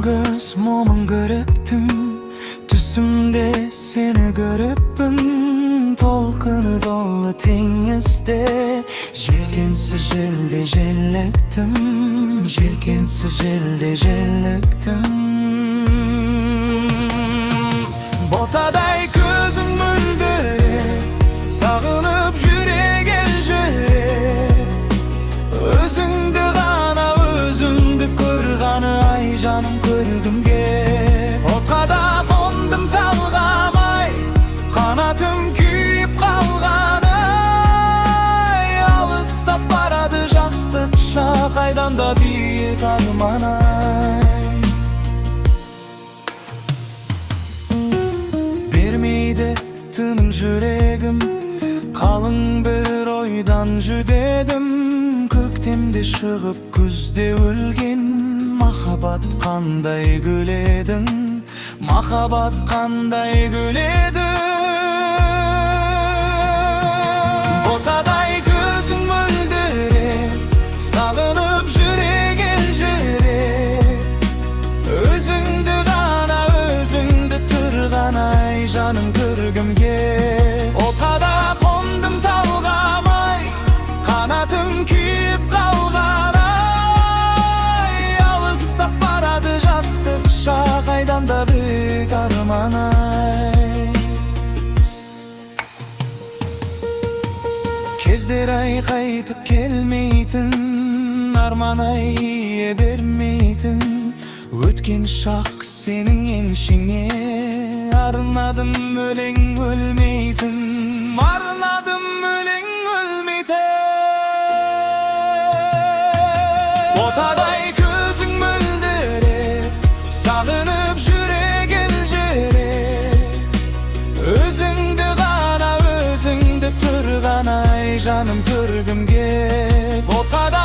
göz mumun görüptüm, түсімде seni görüpпін. Толқыны долы теңізде, желкенсіз желде желіктім, желкенсіз желде желіктім. Ботадай көзің мөлдіреп, сағынып жүрек елжіреп, өзіңді ғана өзіңді көрғаны ай жаным көргімге. Отқа да қондым талғамай, қанатым күйіп қалғаны, алыстап барады жастық шақ, қайдан да биік арман ай. Бермейді тыным жүрегім, қалың бір ойдан жүдедім. Көктемде шығып күзде өлген, махаббат қандай гүледің, махаббат қандай гүледің. Ботадай көзің мөлдіреп, сағынып жүрек елжіреп, өзіңді ғана өзіңді тұрған ай жаным көргімге. Отқа да қондым талғамай, қанатым күйіп қалған ай, алыстап барады жастық шақ, қайдан да биік арман ай. Кездер ай қайтып келмейтін, арман ай ие бермейтін, өткен шақ сенің еншіңе. Арнадым өлең өлмейтін, арнадым өлең өлмейтін. Ботадай көзің мөлдіреп, сағынып жүрек елжіреп, өзіңді ғана өзіңді тұрған ай жаным көргімге. Отқа да